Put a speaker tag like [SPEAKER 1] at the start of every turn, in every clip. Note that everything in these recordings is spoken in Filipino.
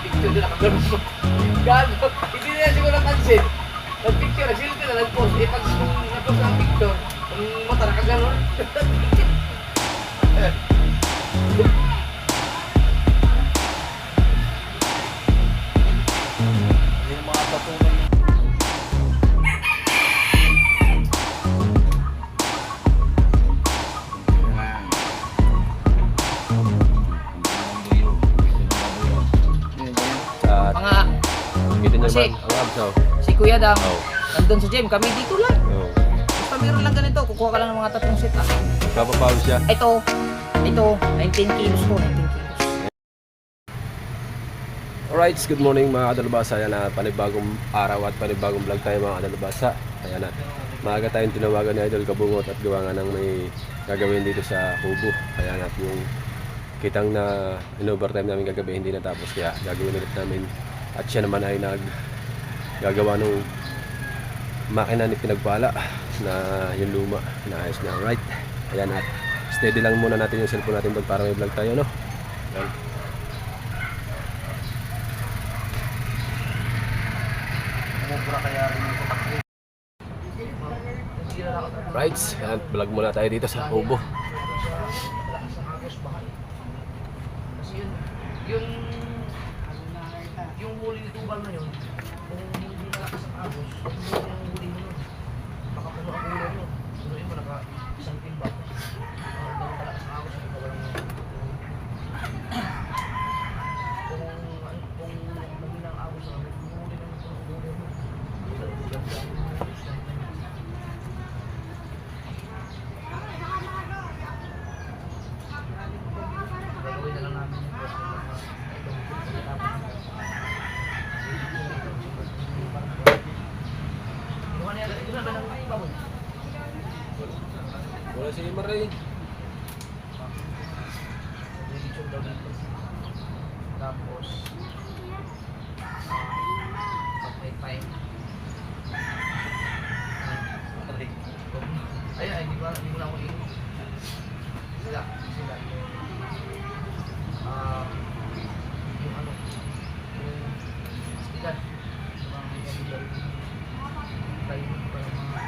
[SPEAKER 1] picture na nakagano'n mo. Gago, hindi na siguro napansin. Nag-picture, selfie na nag-post. Eh, pag nag-post ang picture, ang mata nakagano'n.
[SPEAKER 2] Yung mga patunan.
[SPEAKER 1] Mga,
[SPEAKER 3] Kita nyo
[SPEAKER 1] Kasi-
[SPEAKER 3] naman ang abs, oh.
[SPEAKER 1] si Kuya Dam,
[SPEAKER 3] Oh.
[SPEAKER 1] nandun sa gym, kami dito lang.
[SPEAKER 3] Oh.
[SPEAKER 1] Basta meron lang ganito, kukuha ka lang ng mga 3 set ah.
[SPEAKER 3] Kapapawis siya.
[SPEAKER 1] Ito, 19 kilos to, 19 kilos.
[SPEAKER 3] Alright, good morning mga kadalubasa. Ayan na, panibagong araw at panibagong vlog tayo mga kadalubasa. Ayan na, maaga tayong tinawagan ni Idol Kabungot at gawa nga ng may gagawin dito sa Hubo. Ayan at yung kitang na in-overtime namin kagabi hindi natapos kaya gagawin ulit namin. At siya naman ay gagawa ng makina ni Pinagpala na yung luma na ayos niya. Alright, ayan at steady lang muna natin yung cellphone natin doon para may vlog tayo, no? Ayan.
[SPEAKER 2] Mubra kaya rin yung patakbo.
[SPEAKER 3] Right, ayan, vlog muna tayo dito sa Hubo.
[SPEAKER 1] Kasi yung huli ni Tubal na yun, kung hindi nalakas ang agos, hindi yung huli mo nun. Baka puno ang ulo mo. Punuin mo, isang timba. Daw malakas ang agos, hindi ka walang kung maging ang agos ang huli ng ulo mo. Gagawin na lang namin yung post ng mga
[SPEAKER 3] Wala si Maray.
[SPEAKER 1] tapos pag may time ay di ko na ako sila yung ano yung stilan tayo pa yung mga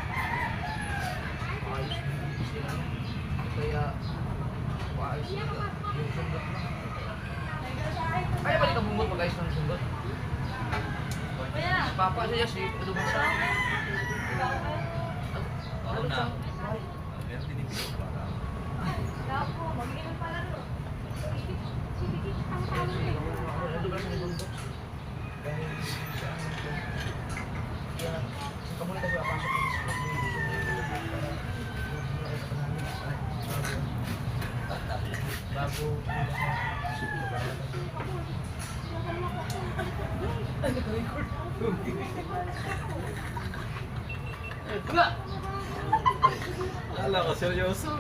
[SPEAKER 1] ayos na stilan kaya maayos yung sundot na kaya balik ka bumot mag-ayos ng sundot papa siya si Lumasa ano na
[SPEAKER 3] Ala ko, seryoso.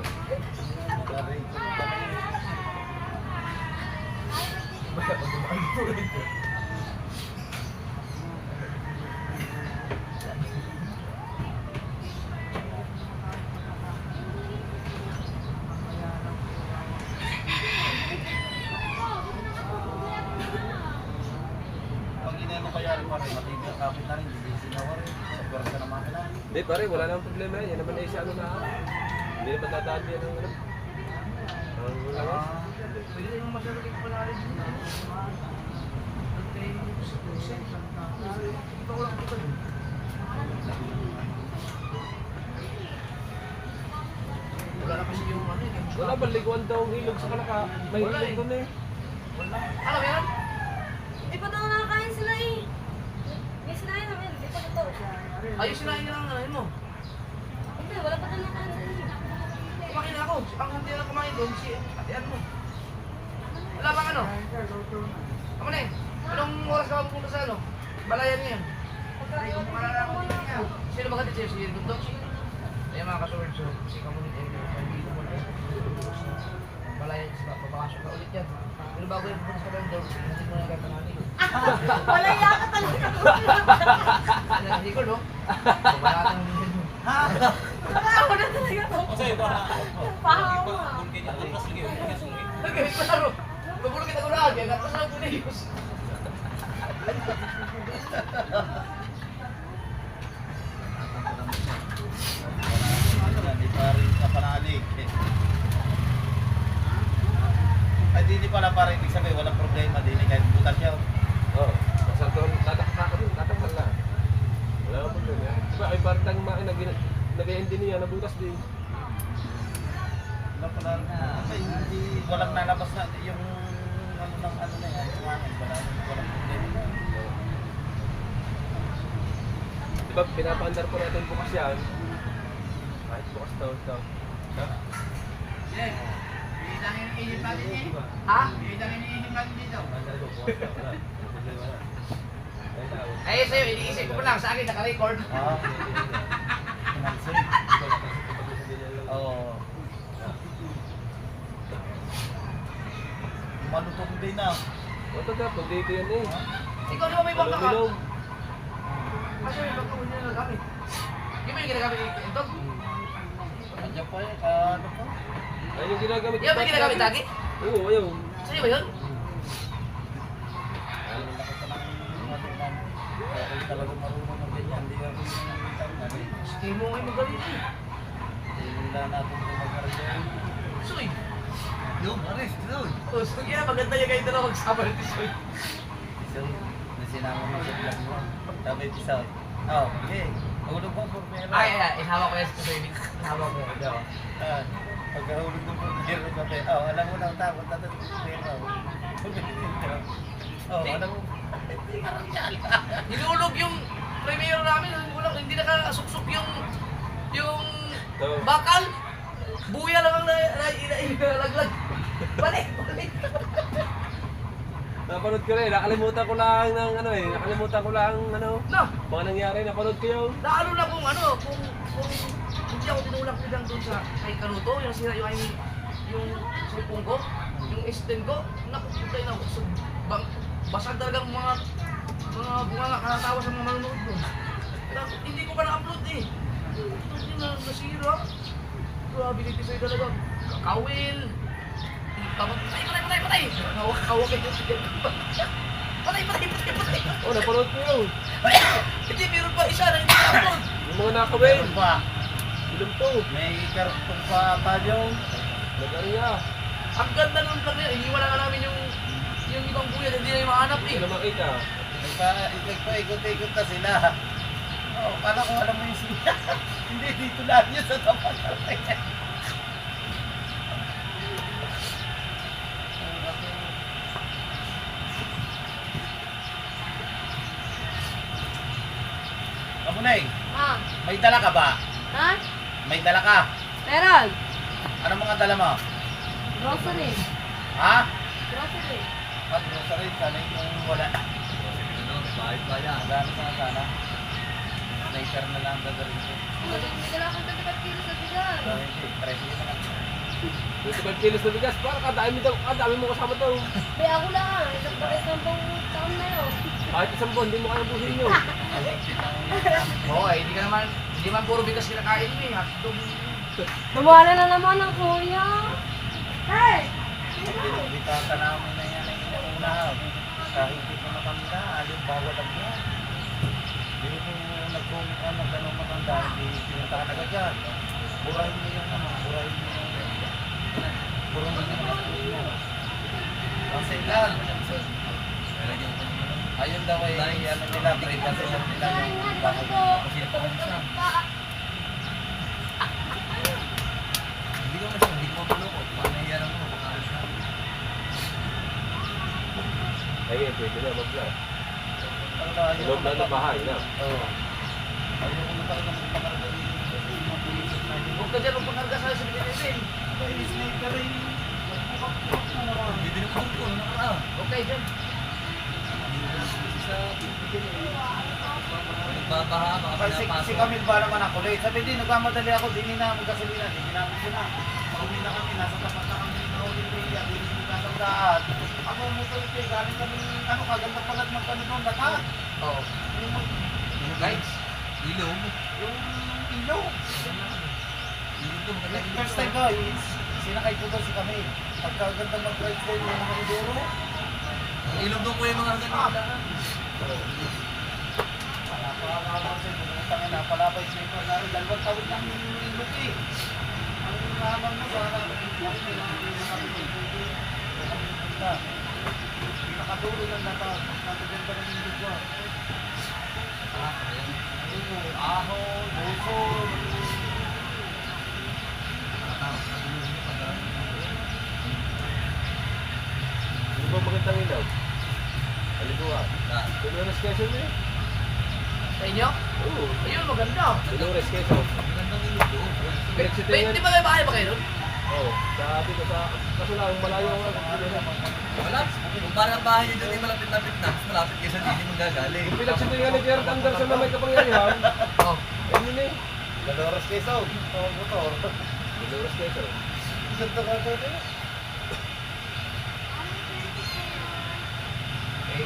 [SPEAKER 2] Pag inano kaya rin pare, matibig ang kapit na rin, hindi sinawa rin. Sa pwersa ng makina.
[SPEAKER 3] Hindi pare, wala namang problema yan. Yan naman ay isa ano na. Hindi naman tataan yan ang ano. Ang lawas.
[SPEAKER 1] pwede yung masyarating pa na rin ito ko lang ito wala na kasi yung ano
[SPEAKER 3] Wala ba liguan daw ang ilog sa kanaka? May
[SPEAKER 1] Wala
[SPEAKER 3] ilog
[SPEAKER 1] eh.
[SPEAKER 3] doon eh.
[SPEAKER 1] wala alam yan
[SPEAKER 4] Eh, ba't ako nakakain sila eh? May sinain namin, ito.
[SPEAKER 1] ayos sinain ka lang namin mo
[SPEAKER 4] Hindi, wala pa tayo nakain sila eh.
[SPEAKER 1] kumain na ako ang hindi na kumain doon si atian mo wala bang ano ako na eh anong oras ka pupunta sa ano balayan niya sino ba katid sa'yo si Dundok kaya mga kasuword so si Kamunit dito mo na balayan sa papakasok ka ulit yan pero bago yung pupunta sa Dundok hindi mo na gata natin
[SPEAKER 4] Wala yaka talaga.
[SPEAKER 1] hindi ko no babalatan mo din
[SPEAKER 4] Ako na talaga to. Pahaw mo.
[SPEAKER 1] okay klaro magulo kita ko na agad at sa Punios
[SPEAKER 2] Hindi pa rin ka panalig. Ay, hindi pala pa rin. Ibig sabihin, walang problema din. Kahit butas siya.
[SPEAKER 3] Oo. Masarap doon, tatakal na. Wala akong problema. Diba, ay parang nag-end din niya, nabutas din.
[SPEAKER 2] Wala pala na. Ay, hindi, walang nalabas na. Yung ano ng ano na yan. Yung akin, walang problema.
[SPEAKER 3] Diba, pinapaandar po natin bukas yan. Kahit bukas daw.
[SPEAKER 1] Ha?
[SPEAKER 3] Andar ko, bukas daw. Wala. Problema na. Ay, tao.
[SPEAKER 1] Ay, sa'yo, iniisip ko lang. Sa akin, naka-record.
[SPEAKER 2] Ah, pinansin. Oo. Malutong din na.
[SPEAKER 3] Ito dapat, dito yan eh.
[SPEAKER 1] Ikaw naman may bangka ka.
[SPEAKER 3] Malong-milong.
[SPEAKER 1] Kasi may bangka mo niya nagamit. Hindi mo yung ginagamit ito?
[SPEAKER 2] Kanya pa eh, ano pa?
[SPEAKER 3] Ayun yung ginagamit.
[SPEAKER 1] Yan ba yung ginagamit lagi?
[SPEAKER 3] Oo, ayun.
[SPEAKER 1] Sa'yo ba yun?
[SPEAKER 2] Ay, laki pa ng ano man. Kaya kayo talaga marunong ng ganyan. Hindi ako yung ano eh.
[SPEAKER 1] Hindi mo ngayon magaling eh.
[SPEAKER 2] Hindi natin ito mag-arjan.
[SPEAKER 1] Soy!
[SPEAKER 2] Yung, Aris, doon.
[SPEAKER 1] Oh, so yeah, maganda yung kayo dalawa magsama rin Soy.
[SPEAKER 2] So, nasinama mo sa vlog mo. Sabi ito sa, oh, okay. Hulog mo por pera.
[SPEAKER 1] Ay, hawak ko yan sa Soy. Hawak ko yan.
[SPEAKER 2] Ah, pagkahulog mo por pera, sabi, oh, alam mo lang tapos tatanong por pera. Oh, alam mo.
[SPEAKER 1] Hinulog yung premiere namin. Hindi nakasuksok yung
[SPEAKER 3] So,
[SPEAKER 1] bakal. Buya lang ang nalaglag. Balik.
[SPEAKER 3] napanood ko rin. Nakalimutan ko lang ng ano eh. Nakalimutan ko lang ano.
[SPEAKER 1] No,
[SPEAKER 3] Mga nangyari. Napanood ko yung
[SPEAKER 1] lalo na kung hindi ako tinulak nilang doon sa kay Karuto, yung sira yung cellphone ko, yung S10 ko, naku, putay na so, basag talagang mga bunga kanatawa sa mga manonood doon. Hindi ko pa na-upload eh. Hindi na nasira. Grabe nito sa'yo talaga. Kakawil. Patay! Hawak kayo. Patay!
[SPEAKER 3] oh, napanood ko yun.
[SPEAKER 1] Hindi, meron pa isa na hindi na-upload.
[SPEAKER 3] Yung mga nakawin.
[SPEAKER 2] Meron pa.
[SPEAKER 3] Film to.
[SPEAKER 2] May kartong pa tayo.
[SPEAKER 3] Nag-ariya.
[SPEAKER 1] Ang ganda ng vlog na yun. Iniwala nga namin yung ibang buya na hindi na yung mahanap
[SPEAKER 3] Hindi
[SPEAKER 1] eh.
[SPEAKER 3] na makita.
[SPEAKER 2] Ikot na sila. Oh, kala ko alam mo yung sila. Hindi, dito lang yun sa tapat natin. Kamunay,
[SPEAKER 4] Ah,
[SPEAKER 2] may dala ka ba?
[SPEAKER 4] ha?
[SPEAKER 2] May dala ka?
[SPEAKER 4] Meron.
[SPEAKER 2] Ano mga dala mo?
[SPEAKER 4] Grocery.
[SPEAKER 2] Ha?
[SPEAKER 4] Grocery.
[SPEAKER 2] At grocery, sana yung wala.
[SPEAKER 3] Bahit pa yan.
[SPEAKER 2] Magano sana? Later na lang dadalhin ko.
[SPEAKER 4] Hindi na ako 25 kilos sa bigas.
[SPEAKER 2] So, hindi, 30 na lang.
[SPEAKER 3] 25 kilos na bigas. Parang kadami mo kasama to.
[SPEAKER 4] Kaya ako lang. Isang buong taon na yun.
[SPEAKER 3] Kahit isang buwan, hindi mo kayang buhin nyo.
[SPEAKER 1] Oo, hindi man puro bigas kinakain mo eh. Hotdog.
[SPEAKER 4] Nawala na naman ang kuya. Hey!
[SPEAKER 2] Binibita ka namin na yan ang inauna. Kahit hindi ko matanda, aling bawal ang yan. Hindi ko nag-comment ka ng ganong matanda, hindi pinunta ka agad dyan. Burahin mo yung ano, burahin mo yung burahin mo yung ano. Kasi lang. Ayun daw ay ano nila, privacy lang nila.
[SPEAKER 4] Kain nga
[SPEAKER 2] Bakit
[SPEAKER 4] ko.
[SPEAKER 2] kasi pa kami siya. Hindi ko masya, hindi ko mapuloko. Paano yan ako?
[SPEAKER 3] Ay, pwede na mag-vlog.
[SPEAKER 2] Ayun,
[SPEAKER 3] Loob na ng bahay na.
[SPEAKER 2] Oo. Ayun ko na talaga magpakarga dito.
[SPEAKER 1] Huwag ka dyan magpakarga sa 7-Eleven.
[SPEAKER 2] Hindi din ako ko, nakaraan.
[SPEAKER 1] Okay, dyan.
[SPEAKER 2] Nagbabaha, baka si Camille ba naman ako late? Sabi din, nagmamadali ako, di na magkasalina, di ginamit ko na. Pauwi na kami, nasa tapat na kami ng Olimpia, di rin kasandaan. Ako mo kayo, galing kami, ano, kaganda pala ng panitong lahat.
[SPEAKER 1] Oo. Guys,
[SPEAKER 2] Ilong? Yung ilong. First time ko, sinakay ko daw si Camille. Pagkaganda mag-ride ko yung mga idoro.
[SPEAKER 5] Ilog doon po yung mga ganyan.
[SPEAKER 2] Napalapay sa ito na 2 taon lang luki. Ang habang mo sana nakatuloy lang dapat nataganda ng hindi ko. Ahon, buso.
[SPEAKER 3] Ano ba magandang ilaw? Aliguan. Dolores Quezon mo yun?
[SPEAKER 1] Sa inyo?
[SPEAKER 3] Oo.
[SPEAKER 1] Ayun, maganda.
[SPEAKER 3] Dolores Quezon.
[SPEAKER 1] Di ba may bahay ba kayo doon?
[SPEAKER 3] Oo. Sabi ko sa... Kaso lang, malayo ang
[SPEAKER 5] Wala. Kung parang bahay nyo dyan ay malapit-lapit na, mas malapit kayo sa hindi mong gagaling.
[SPEAKER 3] Yung pinagsitingan ni Gerard Anderson na may kapangyarihan.
[SPEAKER 1] Oo.
[SPEAKER 3] Ayun yun eh.
[SPEAKER 2] Dolores Quezon. Motor.
[SPEAKER 3] Dolores Quezon.
[SPEAKER 2] Ganda ka ito eh.
[SPEAKER 1] Eh,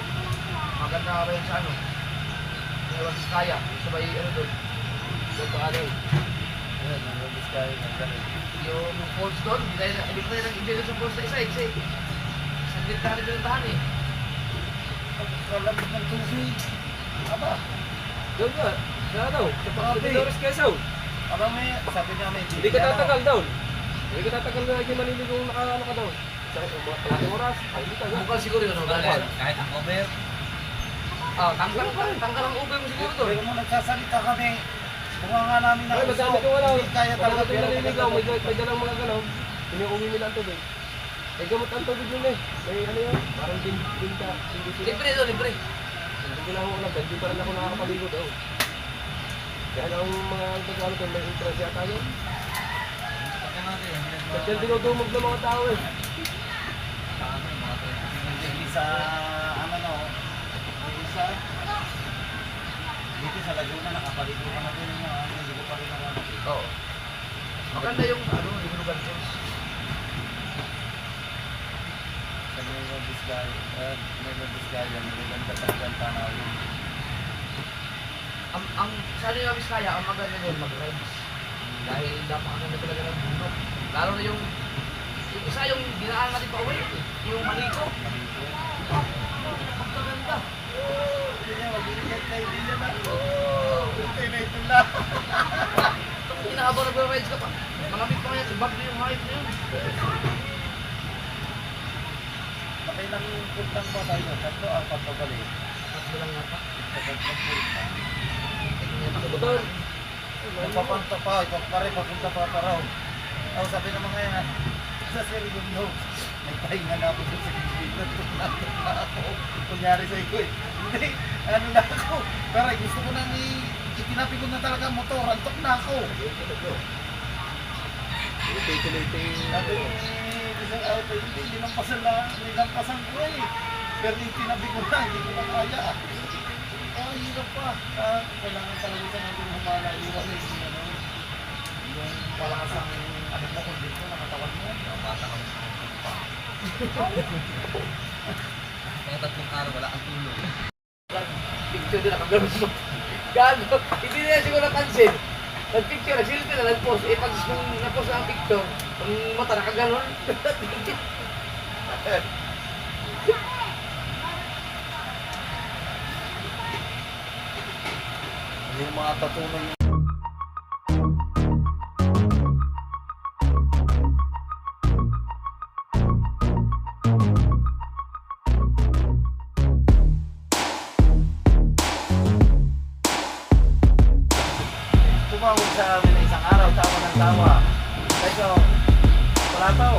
[SPEAKER 1] maganda ka ba yan sa ano? Ewan Vizcaya. Sabay ano doon.
[SPEAKER 3] Doon pa ano.
[SPEAKER 2] Ayan, ang Vizcaya ng ganun.
[SPEAKER 1] Yung falls doon, hindi ko na nag-enjoy doon sa falls na isa eh. Kasi saglit na rin pinuntahan eh.
[SPEAKER 2] Pagkalamig ng tubig. Aba.
[SPEAKER 3] Doon nga. Sa daw. Sa
[SPEAKER 2] Grabe.
[SPEAKER 3] Dolores Quezon.
[SPEAKER 2] Aba may, sabi niya may
[SPEAKER 3] Hindi ka tatagal doon. Hindi ka tatagal na hindi maliligo kung nakaano ka doon. Sa kalating oras. Ay, hindi ka.
[SPEAKER 1] Bukal siguro yun, no? Bukal.
[SPEAKER 5] Kahit ang over,
[SPEAKER 1] Tanggal ang ube mo siguro doon.
[SPEAKER 2] Pero mo nagsasalita kami, bunga nga namin na
[SPEAKER 3] Ay, madami kong ano.
[SPEAKER 2] hindi kaya talaga
[SPEAKER 3] Madami
[SPEAKER 2] pero
[SPEAKER 3] naliligaw.
[SPEAKER 2] maganda
[SPEAKER 3] May dalang mga galaw. Iniuwi nila ang tubig. May gamot ang tubig yun eh. May ano yun. Parang binta. Hindi sila.
[SPEAKER 1] Libre doon, libre.
[SPEAKER 3] Hindi ko na ako alam. Hindi pa rin ako nakakapaligo daw. Kaya ang mga nagkakalo doon may interest yata yun.
[SPEAKER 5] pagka natin,
[SPEAKER 3] Kasi yung dinudumog ng mga tao eh.
[SPEAKER 5] sa amin, mga 20
[SPEAKER 2] Hindi sa ano no, yung isa dito sa Laguna nakapaligo ka na din yung hindi ko pa rin ako
[SPEAKER 1] Oo. Maganda yung ano, yung lugar falls.
[SPEAKER 2] sa Nueva Vizcaya, Nueva Vizcaya, maganda talaga ang tanawin.
[SPEAKER 1] Ang sa Nueva Vizcaya, ang maganda doon mag-rides. Dahil napakaganda talaga ng bundok. Lalo na yung isa yung dinaan natin pa uwi, yung Manico. Napakaganda.
[SPEAKER 2] Hindi niya, mabiligay tayo din yan ako. Hintay na ito lang.
[SPEAKER 1] Kung inahabang nag-rides ka pa, malamig pa kaya, ibag na yung height na yun.
[SPEAKER 2] Makilang puntang pa tayo, 3 4 pabalik.
[SPEAKER 1] Tatlo lang yata.
[SPEAKER 3] Motor.
[SPEAKER 2] Magpapunta pa, pare papunta pa raw. Oh, sabi ng mga yan, sa Serigundo, may pahinga na ako sa Serigundo, tunak na ako. Kunyari sa iko eh. Hindi, ano na ako. Pero gusto ko nang itinapi ko na talaga ang motor, antok na ako. Sabi ni isang auto, hindi, nilampasan ko eh. Pero itinabi ko na, hindi ko na kaya. Oh, hirap pa. Kailangan talaga sa natin humala, iwan eh. Yung palakas ang ano mo, kondisyon, nakatawan mo.
[SPEAKER 5] bata kami sa pa. Mga 3 araw, wala kang tulog.
[SPEAKER 1] Picture din nakagano mo. Gago. Hindi na siguro napansin. Nag-picture, nag-selfie na, nag-post. Eh, pag na-post na ang picture, ang mata nakaganon.
[SPEAKER 2] Yung mga tatunoy yung tumawag sa amin na isang araw, tawa ng tawa. Kasi wala tao.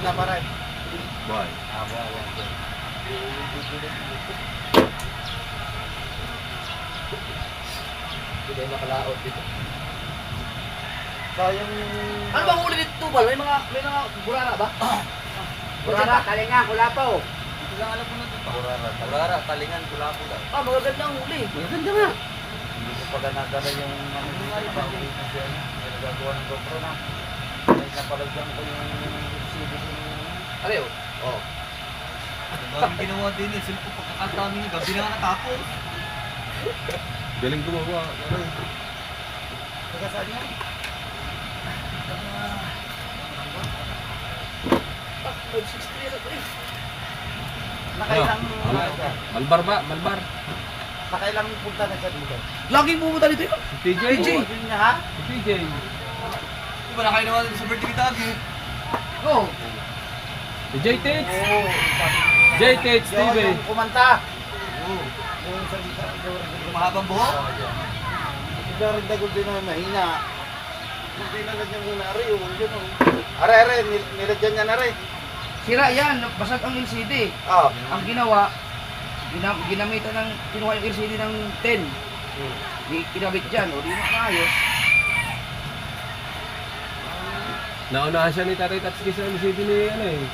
[SPEAKER 2] na pa rin.
[SPEAKER 3] Boy.
[SPEAKER 2] Ayan.
[SPEAKER 1] Hindi tayo makalaot dito.
[SPEAKER 2] Sayang
[SPEAKER 1] Ano bang huli dito, Tubal? May mga burara ba?
[SPEAKER 2] Burara, talinga, kulapo.
[SPEAKER 5] Ito lang alam ko na dito.
[SPEAKER 2] Burara,
[SPEAKER 5] Tagara, talingan, kulapo daw.
[SPEAKER 1] Ah, magagandang huli. Magaganda nga.
[SPEAKER 2] Hindi ko pa ganagala yung ano dito sa panguli na siya. May nagagawa ng GoPro na. May napalagyan ko yung CD ko yung...
[SPEAKER 1] Ano yun? Oh.
[SPEAKER 5] Ang ginawa din eh, silpo pagkakadami niya, gabi na nga natapos.
[SPEAKER 3] Galing gumawa. Ano?
[SPEAKER 2] Taga saan yan?
[SPEAKER 1] Ah, 560 na rin.
[SPEAKER 2] Nakailang...
[SPEAKER 3] Malbar ba? Malbar.
[SPEAKER 2] Nakailang punta na siya dito.
[SPEAKER 1] Laging pumunta dito yun.
[SPEAKER 3] Si PJ.
[SPEAKER 1] PJ.
[SPEAKER 2] Yun niya ha?
[SPEAKER 3] Si PJ.
[SPEAKER 5] Di ba na kayo naman sa birthday ni Tago?
[SPEAKER 1] Oo.
[SPEAKER 3] Si J Tits.
[SPEAKER 2] Oo.
[SPEAKER 3] J Tits TV.
[SPEAKER 2] Yung kumanta.
[SPEAKER 5] Oo.
[SPEAKER 2] Yung sa
[SPEAKER 5] Yung mahabang buhok?
[SPEAKER 2] Hindi rin dagol din naman mahina. Hindi nalagyan mo na rin. Are, nilagyan niya na rin.
[SPEAKER 1] Sira yan. Basag ang LCD.
[SPEAKER 2] Oo.
[SPEAKER 1] Ang ginawa, ginamitan ng, kinuha yung LCD ng 10. Di kinabit dyan. O di maayos.
[SPEAKER 3] Naunahan siya ni Tatay Tatsuki sa LCD ni ano eh.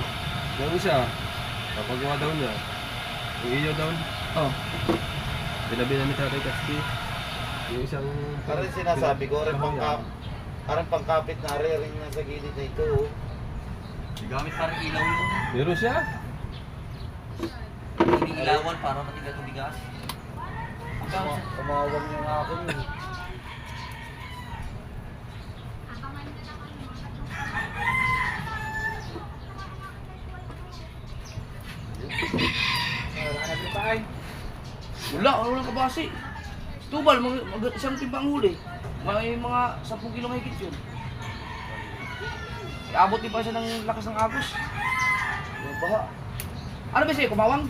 [SPEAKER 3] Yung isa. Papagawa daw niya. Yung iyo daw.
[SPEAKER 1] Oh.
[SPEAKER 3] Binabilan ni Tatay Tatsuki. Yung isang...
[SPEAKER 2] Parang sinasabi ko, parang pangkapit na rin na sa gilid na ito. Oh.
[SPEAKER 5] Gamit parang ilaw yun.
[SPEAKER 3] Meron siya.
[SPEAKER 5] Iniilawan para matigas ang bigas.
[SPEAKER 2] Tumawag niya nga ako yun.
[SPEAKER 1] Wala, walang kabasi. Tubal, isang timbang huli. May mga 10 kilo mahigit yun. Abot din pa siya ng lakas ng agos. Yung baha. Ano ba siya? Kumawang?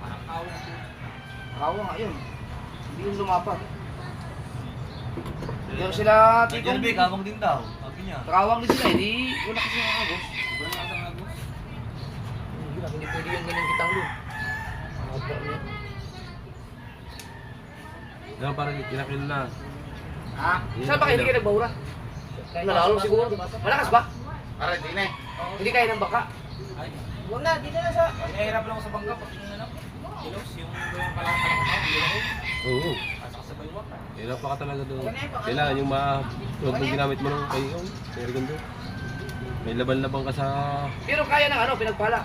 [SPEAKER 1] Parang kawang. Kawang nga yun. Hindi yung lumapat. Pero sila tikong...
[SPEAKER 5] Jerby, kamang din daw. Sabi niya.
[SPEAKER 1] Kawang din sila, hindi wala kasi ng agos.
[SPEAKER 5] Sobrang lakas ang agos.
[SPEAKER 1] Hindi pwede yung ganyan kitang doon.
[SPEAKER 3] Yan parang kinakil na.
[SPEAKER 2] Ha?
[SPEAKER 1] Saan ba kayo hindi kayo nagbahura? Nalalo siguro. Malakas ba?
[SPEAKER 2] Para di na eh.
[SPEAKER 1] Hindi kaya ng baka.
[SPEAKER 4] Huwag na, dito na sa...
[SPEAKER 5] Nahihirap lang ako sa bangka pag yung ano. Kilos, yung palang
[SPEAKER 3] Oo.
[SPEAKER 5] at saka sa baywak.
[SPEAKER 3] Hirap pa ka talaga doon. Kailangan yung huwag mong ginamit mo ng kayon. Pero ganito. May laban-laban ka sa...
[SPEAKER 1] Pero kaya ng ano, pinagpala.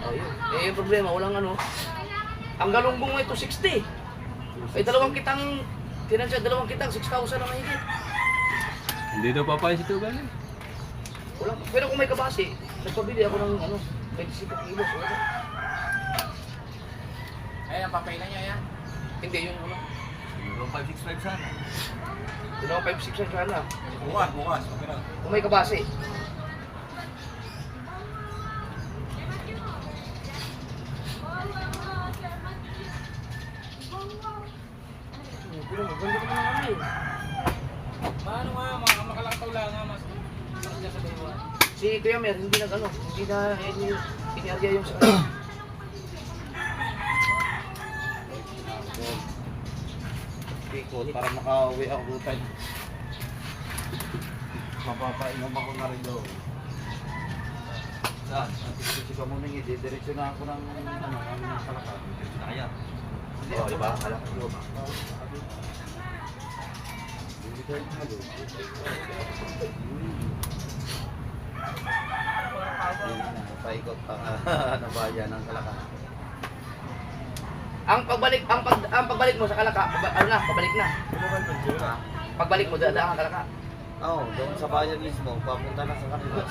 [SPEAKER 1] Ayun. Eh, yung problema, walang ano. Ang galunggong mo ito, 60. Ay, dalawang kitang, finansya, 6,000 na mahigit.
[SPEAKER 3] Hindi daw papayin si Tugal eh.
[SPEAKER 1] Walang, pero kung may kabasi, nagpabili ako ng ano, 25 kilos. Wala.
[SPEAKER 5] Ay, ang papay na niya yan.
[SPEAKER 1] Hindi yun ano.
[SPEAKER 5] Yung 565 sana.
[SPEAKER 1] Dalawang 5,600 sana.
[SPEAKER 5] Bukas. Okay na.
[SPEAKER 1] Kung may kabasi. Pero maganda ko naman eh.
[SPEAKER 5] Paano nga, mga makalaktaw lang nga mas. Sakit sa baywak.
[SPEAKER 1] Si Kuya Mer, hindi nag ano, hindi na iniarya yung sa kanya.
[SPEAKER 2] Pikot para makauwi ako tayo. Mapapainom ako na rin doon.
[SPEAKER 5] Saan?
[SPEAKER 2] Kasi ka muna nga, didiretso na ako ng ano, ng Kalakal.
[SPEAKER 5] Kaya.
[SPEAKER 1] Oo, di ba? Alam ko ba?
[SPEAKER 2] Hindi tayo na doon. Paikot pa ano ba yan ang Kalakal.
[SPEAKER 1] Ang pagbalik mo sa Kalaka, ano na, pabalik na. Pagbalik mo, dadaan ang Kalaka.
[SPEAKER 2] Oo, doon sa bayan mismo, papunta na sa kanila.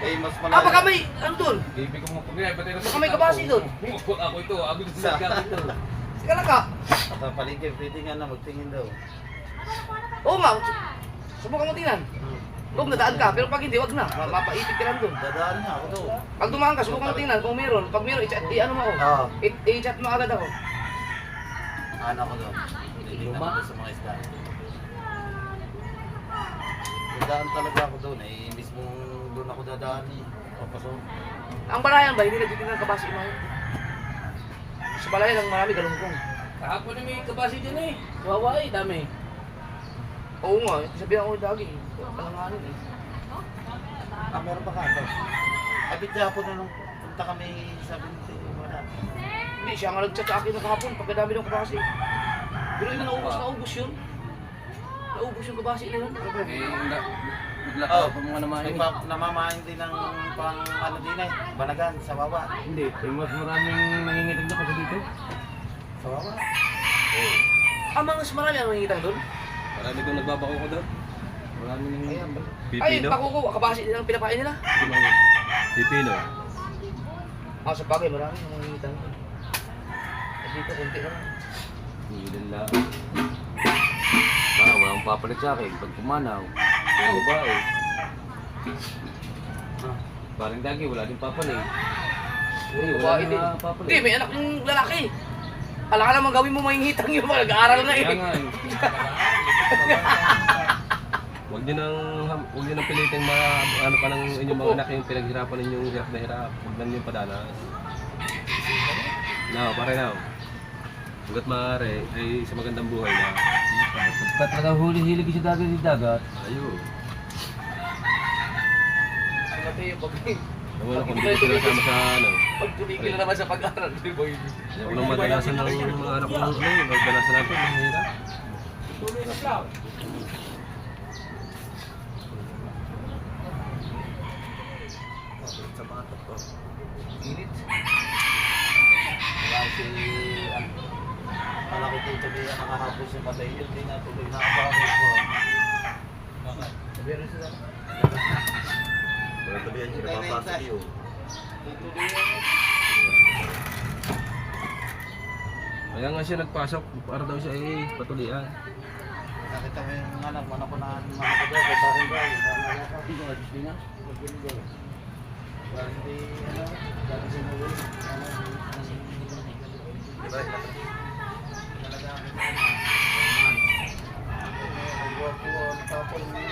[SPEAKER 2] Eh, mas
[SPEAKER 1] Ah,
[SPEAKER 2] malayo.
[SPEAKER 1] baka may, ano doon?
[SPEAKER 5] Bibi ko mo pagkaya, pati na
[SPEAKER 1] Baka may kabasi doon.
[SPEAKER 5] Ako ito, abi ko
[SPEAKER 2] Sa-
[SPEAKER 5] sa ito.
[SPEAKER 1] Si Kalaka.
[SPEAKER 2] At ang paligid, pwede nga na magtingin daw.
[SPEAKER 1] Oo nga, subukan mo tingnan. Kung nadaan ka, pero pag hindi, wag na. Mapaipit ka lang doon.
[SPEAKER 2] Dadaan nga ako doon.
[SPEAKER 1] Pag dumaan ka, subukan mo tingnan kung meron. Pag meron, i-ano mo ako.
[SPEAKER 2] Oo.
[SPEAKER 1] I-chat mo agad ako.
[SPEAKER 2] Ano ko doon? Luma? Sa mga isda. Dadaan talaga ako doon eh. Mismong doon ako dadaan eh. Papasok.
[SPEAKER 1] Ang balayan ba, hindi nagtitingnan ng kabasi mo. Sa balayan ang marami galunggong.
[SPEAKER 5] Kahapon na may kabasi dyan eh. Wawa eh, dami.
[SPEAKER 1] Oo nga, sabihan ko yung dagi. Palanganin eh.
[SPEAKER 2] Ah, meron pa kanto. Abit niya ako na nung punta kami sabi ni wala.
[SPEAKER 1] Hindi, siya nga nag-chat sa akin ng kahapon pagkadami ng kabasi. Pero yun, naubos yun. Naubos yung kabasi na yun.
[SPEAKER 5] Naglakaw pa mga naman eh.
[SPEAKER 2] Namamain din ng pang ano din eh. Banagan sa baba.
[SPEAKER 5] Hindi, mas maraming nangingitig na kasi dito.
[SPEAKER 2] Sa baba.
[SPEAKER 1] Ang mga marami ang nangingitang doon.
[SPEAKER 3] Marami kong nagbabako ko doon.
[SPEAKER 2] Marami nang
[SPEAKER 1] Ay,
[SPEAKER 3] Pipino.
[SPEAKER 1] pakuko, kabasi din ang pinapain nila.
[SPEAKER 3] Pipino.
[SPEAKER 1] Ah, sa bagay, marami ang nangingitang doon. At dito, konti lang.
[SPEAKER 5] Hilan lang. Parang walang papalit sa akin. Pag pumanaw, yung babae. Parang dagi, wala din papalit.
[SPEAKER 1] Puro
[SPEAKER 5] Wala
[SPEAKER 1] babae
[SPEAKER 5] din
[SPEAKER 1] din.
[SPEAKER 5] na papalit.
[SPEAKER 1] Hindi, may anak yung lalaki. Ala ka naman gawin mo mahingitang yun, nag-aaral na eh.
[SPEAKER 5] Kaya nga eh.
[SPEAKER 3] Huwag niyo nang piliting ano pa ng inyong mga anak yung pinaghirapan ninyong hirap na hirap. Huwag na niyo padanas. No, pare now. Hanggat maaari ay sa magandang buhay na.
[SPEAKER 5] Pagkat talaga huli-hilig sa dagat.
[SPEAKER 3] Ayun.
[SPEAKER 1] Sinabi yung pag
[SPEAKER 3] Nawala ko dito sila sama sa ano.
[SPEAKER 1] tumigil na naman sa pag-aaral, di ba yun?
[SPEAKER 3] Ayaw ko nang madanasan ng mga anak ko. Ano yun, magdanasan natin. Mahirap.
[SPEAKER 1] Tuloy na siya.
[SPEAKER 2] sa mga to.
[SPEAKER 1] Init.
[SPEAKER 2] Wala si malaki dito kaya nakahapos yung patay yun. Hindi na tuloy na ako ko.
[SPEAKER 1] Sabi rin sila.
[SPEAKER 2] Pero tuloy siya papasok yun.
[SPEAKER 3] Kaya nga siya nagpasok para daw siya ay patulian.
[SPEAKER 2] Nakita mo yung anak ko na mga ko daw. Kaya tayo ba?
[SPEAKER 5] Hindi ka gusto niya?
[SPEAKER 2] Hindi, ano, dati sinuwi. Diba? Talaga ako na. Nagwapo ang tapon ni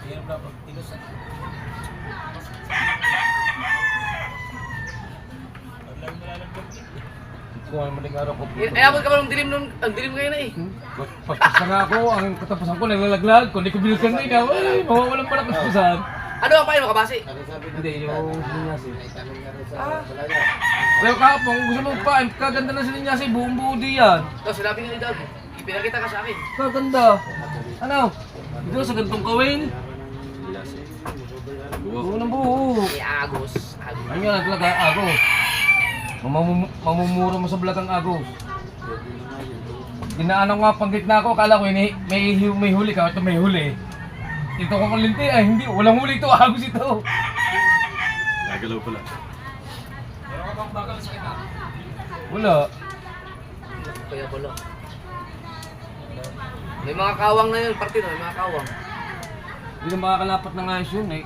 [SPEAKER 5] Hirap na pag tinusan. Kung ano maling araw ko.
[SPEAKER 1] Ay, abot ka ba ng dilim nun? Ang dilim ngayon na eh.
[SPEAKER 5] Pagpasta nga ako, ang katapusan ko naglalaglag. Kung di ko binigyan na ikaw, ay, mawawalan pa na katapusan.
[SPEAKER 1] Ano ang pain mo, kabasi?
[SPEAKER 2] Ano sabi
[SPEAKER 5] Hindi, yung linyasi.
[SPEAKER 2] Ay, tanong nga rin sa
[SPEAKER 1] Ah.
[SPEAKER 2] balaya.
[SPEAKER 5] Pero kapong gusto mo pa, kaganda na si linyasi, buong buo di yan.
[SPEAKER 1] Tapos sinabi nga ni Dad, ipinakita ka sa akin.
[SPEAKER 5] Kaganda. Ano? Dito sa gantong kawin. Buo ng buo.
[SPEAKER 1] Ni Agos.
[SPEAKER 5] Ano yan talaga, Agos? Mamumura mo sa blagang Agos. Dinaanan ko nga pang gitna ko, akala ko may huli ka, ito may huli. Ito ko kalinti, ay hindi, walang huli ito, Agos ito.
[SPEAKER 3] Nagalaw pala.
[SPEAKER 5] Wala.
[SPEAKER 1] Kaya pala. May mga kawang na yun, partino, may mga kawang.
[SPEAKER 5] Hindi na makakalapat ng ayos yun eh.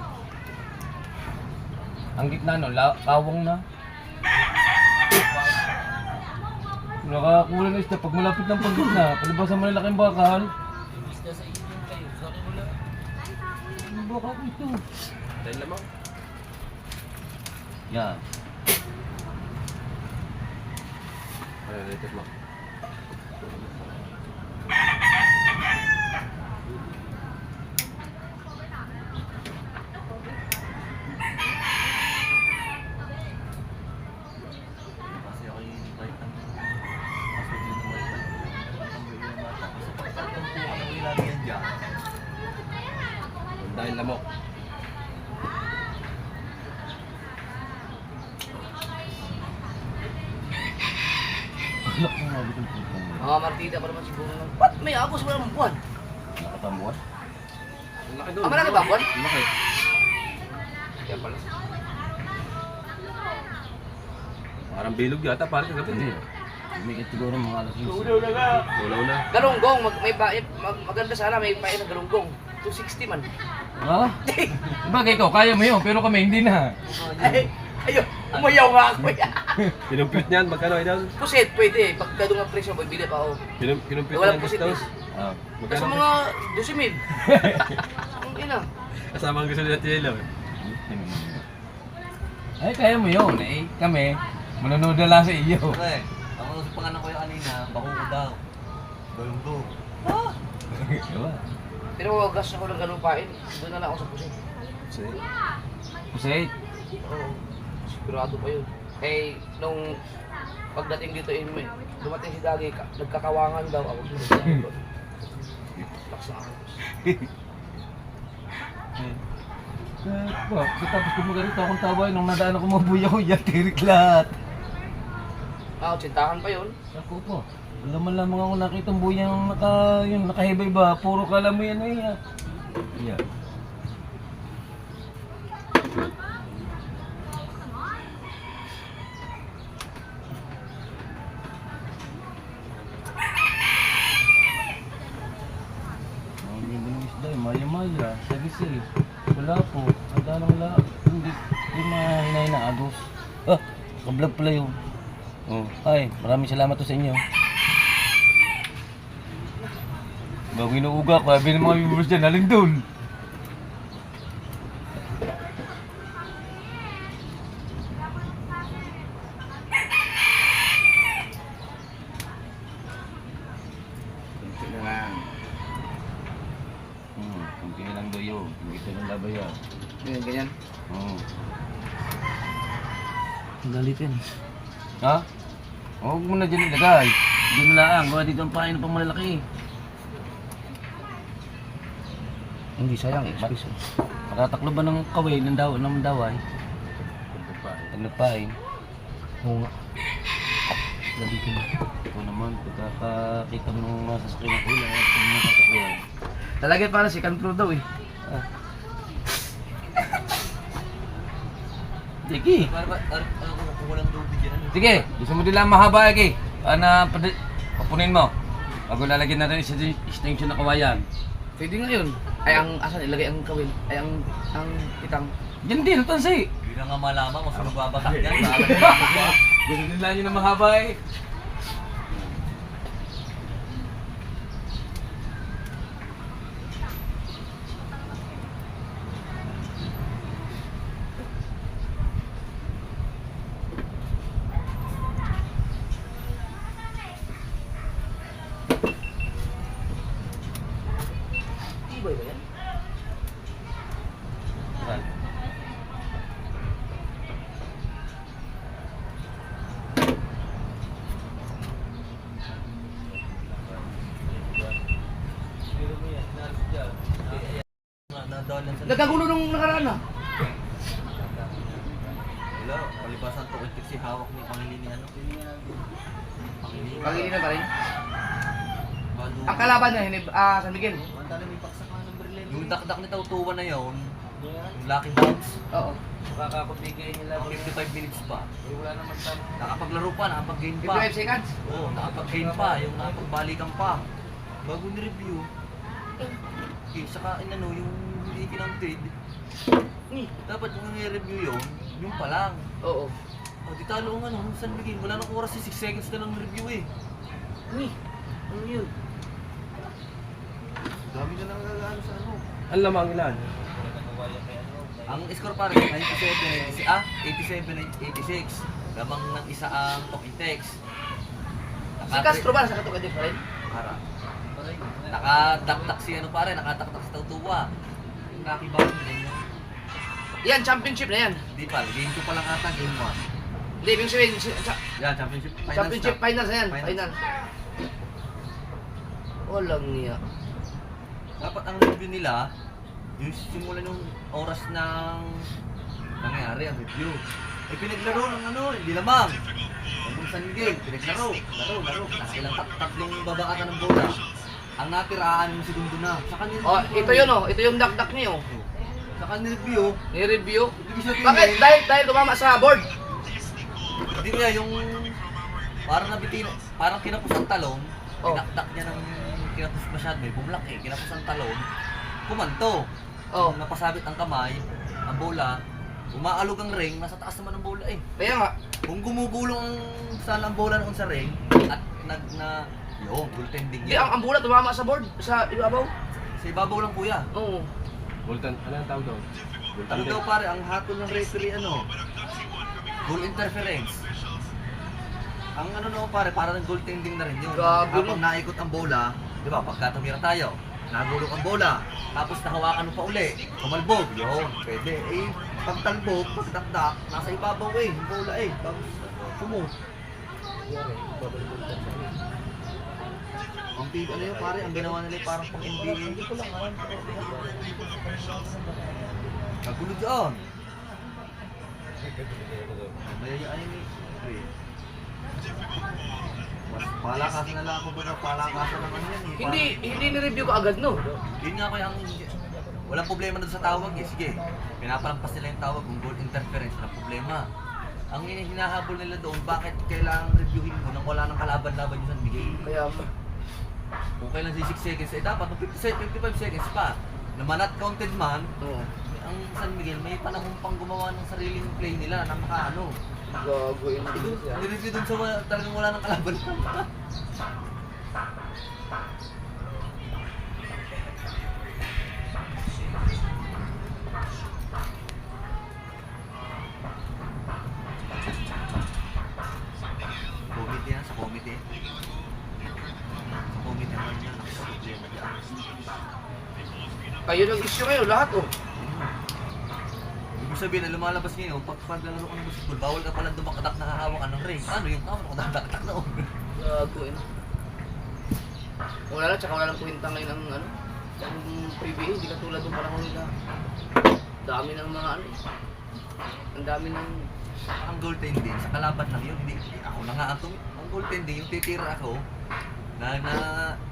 [SPEAKER 5] Ang gitna no, kawang na. Nakakakulang na isda pag malapit ng panggitna, palibasan mo na laking bakal. Isda sa inyo kayo, sa akin wala. Ano baka ko ito?
[SPEAKER 3] Dahil lamang.
[SPEAKER 5] Yan.
[SPEAKER 3] Ano, rated mo.
[SPEAKER 2] Kasi ako yung invite ng kasi yung invite ng kasi pagkakampuan ang ilalagyan dyan.
[SPEAKER 3] Dahil lamok.
[SPEAKER 5] Alak mo mabit ang putang mo.
[SPEAKER 1] Mga martida pa naman siguro ng, what? May Agos, wala namang buwan.
[SPEAKER 5] Nakatamuan?
[SPEAKER 3] Ang laki doon.
[SPEAKER 1] Ah, malaki ba ang buwan?
[SPEAKER 3] Ang laki.
[SPEAKER 1] Kaya pala.
[SPEAKER 3] Parang bilog yata, parang kagabi.
[SPEAKER 5] Hindi. Umikit siguro mga alas 6.
[SPEAKER 3] Ulaw na.
[SPEAKER 1] Galunggong, maganda sana may pain ng galunggong. 260 man.
[SPEAKER 5] Ha? Bagay ikaw, kaya mo yun, pero kami hindi na.
[SPEAKER 1] Ay, ayun, umayaw nga ako.
[SPEAKER 3] Pinumpit niyan, magkano idol?
[SPEAKER 1] Pusit, pwede. Pag dadong ang presyo, magbili pa ako.
[SPEAKER 3] Pinumpit
[SPEAKER 1] Walang
[SPEAKER 3] niyan,
[SPEAKER 1] pusit
[SPEAKER 3] Gustos.
[SPEAKER 1] eh.
[SPEAKER 5] Ah.
[SPEAKER 1] Kasi
[SPEAKER 3] Magkano?
[SPEAKER 1] mga 12,000. Ang Ayun na.
[SPEAKER 3] Kasama ang gusto nila Tilo.
[SPEAKER 5] Ay, kaya mo yun. Eh, kami, manonood na lang sa iyo.
[SPEAKER 2] Pre, ako sa pangalan ko yung kanina, bako ko daw. Balunggo.
[SPEAKER 5] Diba?
[SPEAKER 1] Pero gas ako ng galupain. Doon na lang ako sa pusin.
[SPEAKER 5] Pusay,
[SPEAKER 1] Oo. Sigurado pa yun. Eh, nung pagdating dito dumating si Dagi, nagkakawangan daw ako. Lakas na ako.
[SPEAKER 5] tapos kumagarito akong taway nung nadaan ako mabuya ko, yan, tirik lahat.
[SPEAKER 1] Tsintahan pa yun.
[SPEAKER 5] Ako po, alam mo lamang ako nakita ang buyang nakahibay ba, puro kala mo yan eh. Yeah. Ang ganda ng isda eh, maya-maya, sagisi. Wala po, ada lang la, hindi mahina-hina agos. Ah, kablog pala yun. Oh, ay, maraming salamat to sa inyo. Bago inuuga ko, sabi ng mga viewers dyan, halin doon. Kunti na lang. Kunti na lang daw yun. Kunti na lang labay yan.
[SPEAKER 1] Ganyan.
[SPEAKER 5] Ang galitin. Ha? Huwag mo na dyan ilagay. Doon na lang. Gawa dito ang pain ng pangmalalaki.
[SPEAKER 1] Hindi, sayang eh.
[SPEAKER 5] Matataklo ba ng kaway ng daway? Nagpain.
[SPEAKER 1] Oo nga.
[SPEAKER 5] Galitin. Ito naman, pagkakakita mo ng masasakyan ng ulan at mga sasakyan.
[SPEAKER 1] Talagay para si Control daw eh.
[SPEAKER 5] Sige.
[SPEAKER 2] Kung walang dobi dyan, ano?
[SPEAKER 5] Sige, gusto mo nila mahaba lagi. Papunin mo. Bago lalagyan natin extension na kawayan.
[SPEAKER 1] Pwede nga yun. Ay, asan ilagay ang kawil? Ay, ang kitang.
[SPEAKER 5] Yan din, ang tansi.
[SPEAKER 2] Hindi na nga malaman kung sino babatak dyan.
[SPEAKER 5] Gusto nila nyo na mahaba eh.
[SPEAKER 1] Tibay ba yan?
[SPEAKER 2] Nadalan sa...
[SPEAKER 1] Nagkagulo nung nakaraan na.
[SPEAKER 2] Wala, palipasan to kay si hawak ni Pangilin ni ano. Pangilin.
[SPEAKER 1] Pangilinan pa rin.
[SPEAKER 2] Bado.
[SPEAKER 1] Ang kalaban niya, San Miguel.
[SPEAKER 2] Yung dakdak ni Tautuan na yun, yung Lucky Bounce,
[SPEAKER 1] Oo.
[SPEAKER 5] Makakapigay nila.
[SPEAKER 2] 55 minutes pa.
[SPEAKER 5] Wala naman tayo.
[SPEAKER 2] Nakapaglaro pa, nakapag-gain pa.
[SPEAKER 1] 55 seconds.
[SPEAKER 2] Oo, nakapag-gain pa, yung nakapagbalikan pa. Bago ni-review, saka inano, yung hindi kinanted, dapat yung i-review yun, yung pa lang.
[SPEAKER 1] Oo.
[SPEAKER 2] O, di talo ang ano, San Miguel, wala nang oras, 6 seconds na lang review eh.
[SPEAKER 1] Ano yun?
[SPEAKER 2] Dami na lang nagagaano sa ano.
[SPEAKER 3] Ang lamang ilan?
[SPEAKER 2] Ang score pare, 87, 86. Lamang ng isa ang Tokitex.
[SPEAKER 1] Si Castro ba nasa katukadin pa rin?
[SPEAKER 2] Para. Nakadaktak si ano pare, nakadaktak si Tautua. Yung Lucky Bounce din yun.
[SPEAKER 1] Yan, championship na yan.
[SPEAKER 2] Di pa, game 2 pa lang ata, game 1.
[SPEAKER 1] Hindi, yung sabihin,
[SPEAKER 2] Yan, championship finals.
[SPEAKER 1] championship
[SPEAKER 2] na.
[SPEAKER 1] finals na yan.
[SPEAKER 2] Finals.
[SPEAKER 1] Final. Walang niya.
[SPEAKER 2] Dapat ang review nila, yung simula nung oras ng nangyari ang review. Eh pinaglaro ng ano, hindi lamang. Ang San Miguel, pinaglaro, laro. Nakakilang tatlong babaatan ng bola. Ang natira, 6 segundo na. Saka ni-review.
[SPEAKER 1] Oh, ito yun oh. Ito yung dakdak niyo.
[SPEAKER 2] Saka ni-review.
[SPEAKER 1] Ni-review.
[SPEAKER 2] Ibig sabihin,
[SPEAKER 1] Bakit? Dahil tumama sa board.
[SPEAKER 2] Hindi kaya yung parang nabitin, parang kinapos ang talon,
[SPEAKER 1] Oh.
[SPEAKER 2] pinakdak niya ng kinapos masyado, may bumlak eh, kinapos ang talon, kumanto.
[SPEAKER 1] Oh.
[SPEAKER 2] Napasabit ang kamay, ang bola, umaalog ang ring, nasa taas naman ang bola eh.
[SPEAKER 1] Kaya nga.
[SPEAKER 2] Kung gumugulong sana ang bola noon sa ring, at goaltending
[SPEAKER 1] Di,
[SPEAKER 2] yan.
[SPEAKER 1] ang bola tumama sa board. Sa ibabaw.
[SPEAKER 2] Sa ibabaw lang kuya.
[SPEAKER 1] Oo.
[SPEAKER 3] Bultan, ano ang tawag doon? Bultan
[SPEAKER 2] Ano
[SPEAKER 3] din.
[SPEAKER 2] daw pare, ang hatol ng referee ano? Goal interference. Ang ano naman pare, parang goaltending na rin yun.
[SPEAKER 1] Gago,
[SPEAKER 2] Habang naikot ang bola, di ba, pagka tumira tayo, nagulong ang bola, tapos nahawakan mo pa uli, kumalbog, yun, pwede. Eh, pagtalbog, pagdakdak, nasa ibabaw eh, yung bola eh, tapos sumot. Ang pig, ano yun pare, ang ginawa nila parang pang NBA. Hindi ko lang alam. Kagulo dyan. Mayayaan yun eh. Mas palakasan na lang ako ba na palakasan naman yan eh.
[SPEAKER 1] Hindi ni-review ko agad, no?
[SPEAKER 2] Yun nga kaya ang walang problema na doon sa tawag eh. Sige, pinapalampas nila yung tawag kung goal interference, walang problema. Ang hinahabol nila doon, bakit kailangang reviewin mo nang wala nang kalaban-laban yung San Miguel?
[SPEAKER 1] Kaya,
[SPEAKER 2] Kung kailan 6 seconds, eh dapat 55 seconds pa. Na not counted man,
[SPEAKER 1] oo.
[SPEAKER 2] ang San Miguel may panahon pang gumawa ng sariling play nila na makaano.
[SPEAKER 1] Gago yun.
[SPEAKER 2] Nireview dun sa talagang wala nang kalaban. Committee yan, sa committee. Sa committee naman yan, problema dyan.
[SPEAKER 1] Kayo ng issue kayo, lahat, oh.
[SPEAKER 2] Ibig sabihin na lumalabas ngayon, pag paglalaro ka ng basketball, bawal ka palang dumakatak na hahawak ka ng ring. Ano yung tama kung dadakatak na
[SPEAKER 1] Gago yun. Wala lang, tsaka wala lang kwenta ngayon ang ano, ang PBA, hindi katulad ng panahon na dami ng mga ano, ang dami ng
[SPEAKER 2] Ang goaltending, sa kalaban lang yun, hindi ako na nga ang goaltending, yung titira ako,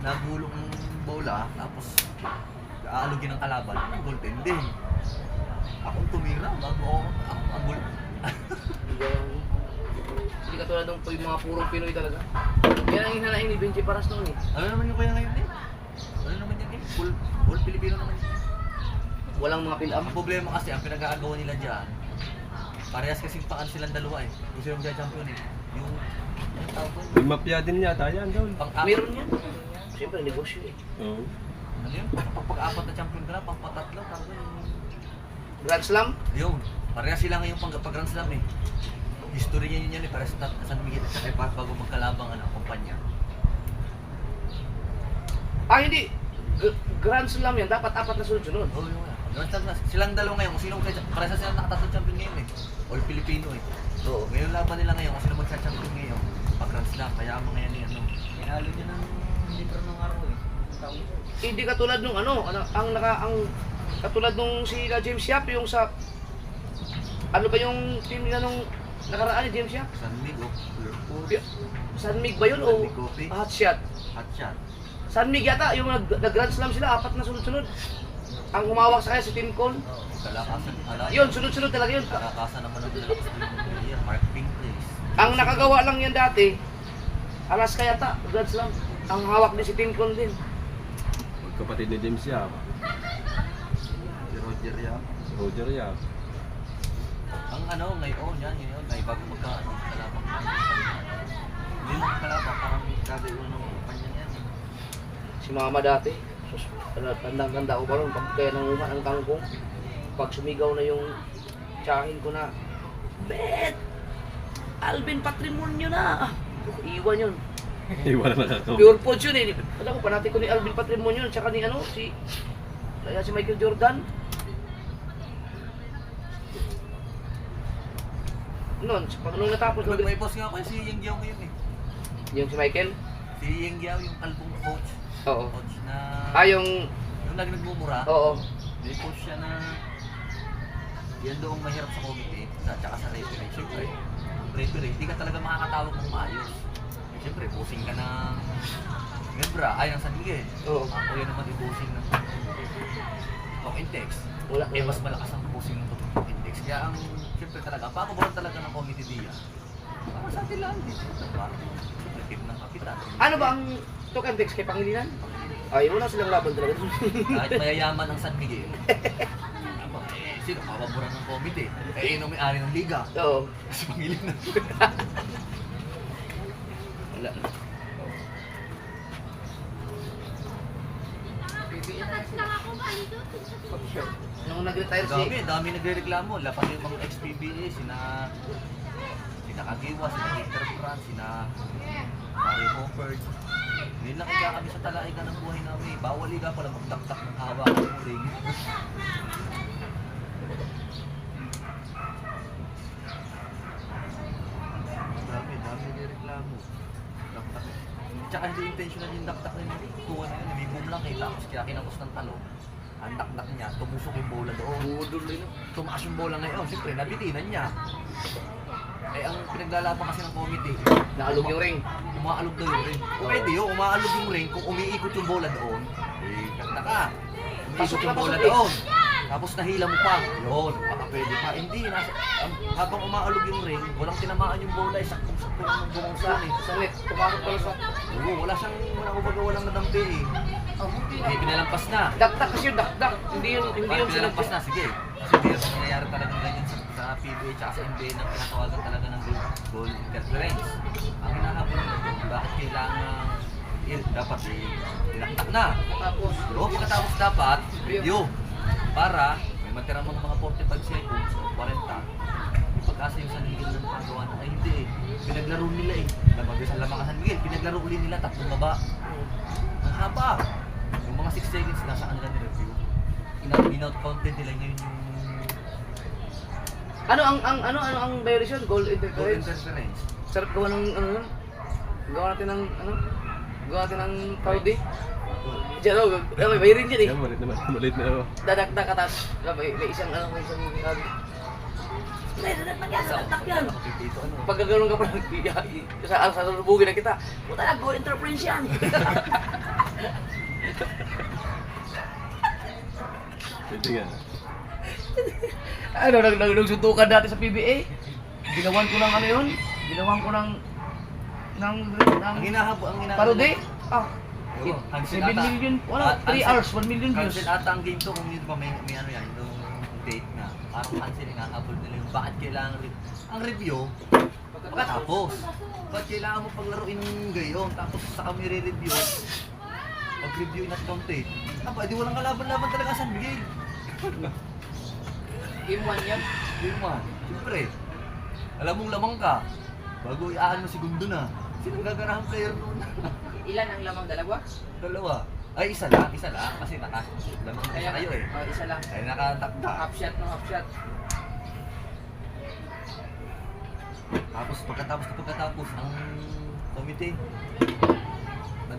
[SPEAKER 2] nagulong ng bola, tapos aalugin ng kalaban, ang goaltending. Akong tumira, bago ako ang goal.
[SPEAKER 1] hindi katulad ng yung mga purong Pinoy talaga. Yan ang hinanain ni Benji Paras noon eh.
[SPEAKER 2] Ano naman yung kaya ngayon eh? Ano naman yan eh? Full Filipino naman yun.
[SPEAKER 1] Walang mga pin-up.
[SPEAKER 2] Ang problema kasi, ang pinag-aagawa nila dyan, parehas kasing paan silang dalawa eh. Kung silang champion eh. Yung tawag ko,
[SPEAKER 3] May mafia din yata yan doon.
[SPEAKER 2] pang-apat.
[SPEAKER 1] Meron yan. Siyempre, negosyo eh.
[SPEAKER 3] Oo.
[SPEAKER 2] Ano yun? Pag-apat na champion ka na, pang-patatlo, tawag yun.
[SPEAKER 1] Grand Slam?
[SPEAKER 2] Yun, parehas sila ngayon pag-Grand Slam eh. History niya yun eh, parehas sa San Miguel at saka bago magkalabang ano, kumpanya.
[SPEAKER 1] Ah, hindi. Grand Slam yan. Dapat apat na sunod-sunod.
[SPEAKER 2] Oo, yun nga. Grand Slam na, silang dalawa ngayon, kung sino parehas silang nakatatlong champion ngayon eh. All Filipino eh.
[SPEAKER 1] Oo.
[SPEAKER 2] Ngayon laban nila ngayon, kung sino magsa-champion ngayon, pag-Grand Slam, kaya ang mga yan eh, ano. Inalo niya ng libro ng araw eh. Tawag ko.
[SPEAKER 1] Hindi katulad nung ano, ang katulad nung si James Yap, yung sa ano ba yung team nila nung nakaraan ni James Yap?
[SPEAKER 2] San Miguel,
[SPEAKER 1] San Mig ba yun o
[SPEAKER 2] San Mig Coffee.
[SPEAKER 1] Hot Shot?
[SPEAKER 2] Hot shot.
[SPEAKER 1] San Mig yata, yung nag-Grand Slam sila, apat na sunod-sunod. Ang humawak sa kanya si Tim Cole.
[SPEAKER 2] Kalakasan,
[SPEAKER 1] Yun, sunod-sunod talaga yun.
[SPEAKER 2] kalakasan naman ang pinalakas ng year, Mark Pinkless.
[SPEAKER 1] Ang nakagawa lang yan dati, Alaska yata, Grand Slam. Ang hawak din si Tim Cole din.
[SPEAKER 3] Magkapatid ni James Yap.
[SPEAKER 2] Si Roger Yap.
[SPEAKER 3] Roger Yap.
[SPEAKER 2] Ang ano, ngayon, may bago magkalabang. Hindi mo kalabang, parang gagawin ng kumpanya yan.
[SPEAKER 1] Si Mama dati, tandang-tanda ko pa rin, pag kaya nanguha ng kangkong, pag sumigaw na yung tsahin ko na, Bet! Alvin Patrimonio na! Iwan yun.
[SPEAKER 3] Iwan na nakakaw.
[SPEAKER 1] Pure foods yun eh. Alam ko, panati ko ni Alvin Patrimonio, tsaka ni ano, si Michael Jordan. Noon, nung natapos,
[SPEAKER 2] May boss nga ako si Yeng Giao ngayon eh.
[SPEAKER 1] yung si Michael,
[SPEAKER 2] Si Yeng Giao, yung kalbong coach.
[SPEAKER 1] oo.
[SPEAKER 2] Coach na...
[SPEAKER 1] Yung,
[SPEAKER 2] Yung lagi nagmumura.
[SPEAKER 1] oo.
[SPEAKER 2] May coach siya na... Yan doong mahirap sa committee, tsaka sa referee. Siyempre, referee, hindi ka talaga makakatawag ng maayos. Siyempre, busing ka ng... Membra, ay ng San Miguel.
[SPEAKER 1] Oo.
[SPEAKER 2] Ako yan naman i-busing ng... Talk and text.
[SPEAKER 1] Wala.
[SPEAKER 2] Mas malakas ang busing ng talk and text. Kaya ang... Siyempre talaga, papaboran talaga ng committee diya. Para sa atin lang dito. Para sa team ng kapitan.
[SPEAKER 1] Ano ba ang Tokendex kay Pangilinan? Ay, wala silang laban talaga.
[SPEAKER 2] Kahit mayayaman ang San Miguel. Aba, sino papaboran ng committee? Eh, yun ang may-ari ng liga.
[SPEAKER 1] Oo.
[SPEAKER 2] Si Pangilinan.
[SPEAKER 1] Wala na.
[SPEAKER 4] Touch lang ako, dito.
[SPEAKER 1] Nung nag-retire
[SPEAKER 2] Dami nagrereklamo. Lapat yung mga ex-PBA, sina Kagiwa, sina Peter Brand, sina Mario Hofford. Ngayon lang ika kami sa talaigan ng buhay namin. Bawal ika pala magtaktak ng hawak ng ring. Dami nagrereklamo. Daktak. Tsaka hindi intentional yung daktak na yung kuha na yun. May boom lang eh. Tapos kaya kinakos ng talo. Ang dakdak niya, tumusok yung bola doon. Tumaas yung bola ngayon. Siyempre, nabitinan niya. Eh, ang pinaglalaban kasi ng committee,
[SPEAKER 1] Naalog yung ring.
[SPEAKER 2] umaalog daw yung ring. Pwede yun, umaalog yung ring. Kung umiikot yung bola doon, eh, ganda ka. Umiikot yung bola doon. Tapos nahila mo pa. Yun, baka pwede pa. Hindi, habang umaalog yung ring, walang tinamaan yung bola. Saktong-sakto ng bumang sa eh.
[SPEAKER 1] Salit, pumasok pala sa...
[SPEAKER 2] Oo, walang nadampi eh. Eh, pinalampas na.
[SPEAKER 1] Dakdak kasi yung dakdak. Hindi yung
[SPEAKER 2] Parang pinalampas
[SPEAKER 1] sinadya.
[SPEAKER 2] na, sige. Kasi hindi naman nangyayari talaga ganyan sa PBA at sa NBA na pinatawagan talaga ng goal interference. Ang hinahabol na doon, bakit kailangan dapat ilaktak na.
[SPEAKER 1] Tapos,
[SPEAKER 2] Oo, pagkatapos dapat, review. Para may matira mga 45 seconds o 40. Pagkasa yung San Miguel na nakagawa na, ay hindi eh. Pinaglaro nila eh. Sa Lamang San Miguel, pinaglaro ulit nila, tatlong baba. Ang haba. Yung mga 6 seconds nasa kanila ni-review. In-out counted nila ngayon yung
[SPEAKER 1] ano ang violation? Goal
[SPEAKER 2] goal
[SPEAKER 1] interference.
[SPEAKER 2] interference.
[SPEAKER 1] Sarap gawa ng ano yun? Gawa natin ng ano? Gawa natin ng Saudi. Diyan may bayarin dyan eh.
[SPEAKER 3] Yan, malit na ako.
[SPEAKER 1] Dadakdak atas. May isang Saudi. Dadakdak yan.
[SPEAKER 2] Dito ano.
[SPEAKER 1] Pag gano'n ka pa sa lubugin na kita, puta na, goal interference yan.
[SPEAKER 3] Titingnan.
[SPEAKER 1] Ano, nagsuntukan dati sa PBA. Ginawan ko ng ano yun? Ginawan ko ng
[SPEAKER 2] Ang hinahabo.
[SPEAKER 1] parody. Ah,
[SPEAKER 2] Oo,
[SPEAKER 1] 7 million, wala, 3 hours, 1 million views.
[SPEAKER 2] Cancel ata ang game to kung hindi pa may ano yan, yung date na. Parang cancel nga, habol nila yung bakit kailangan ang review, pagkatapos. Bakit kailangan mo paglaruin gayon, tapos saka may re-review, pag-review not counted. Aba, di walang kalaban-laban talaga San Miguel.
[SPEAKER 1] Game 1 yan.
[SPEAKER 2] Game 1, siyempre. Alam mong lamang ka, bago iaan mo segundo na. Sinong gaganahang player noon?
[SPEAKER 1] Ilan ang lamang dalawa?
[SPEAKER 2] Dalawa. Ay, isa lang. Kasi lamang kaya kayo eh.
[SPEAKER 1] Isa lang.
[SPEAKER 2] Ay, nakatakta.
[SPEAKER 1] Half shot no, half shot.
[SPEAKER 2] Tapos pagkatapos ang committee,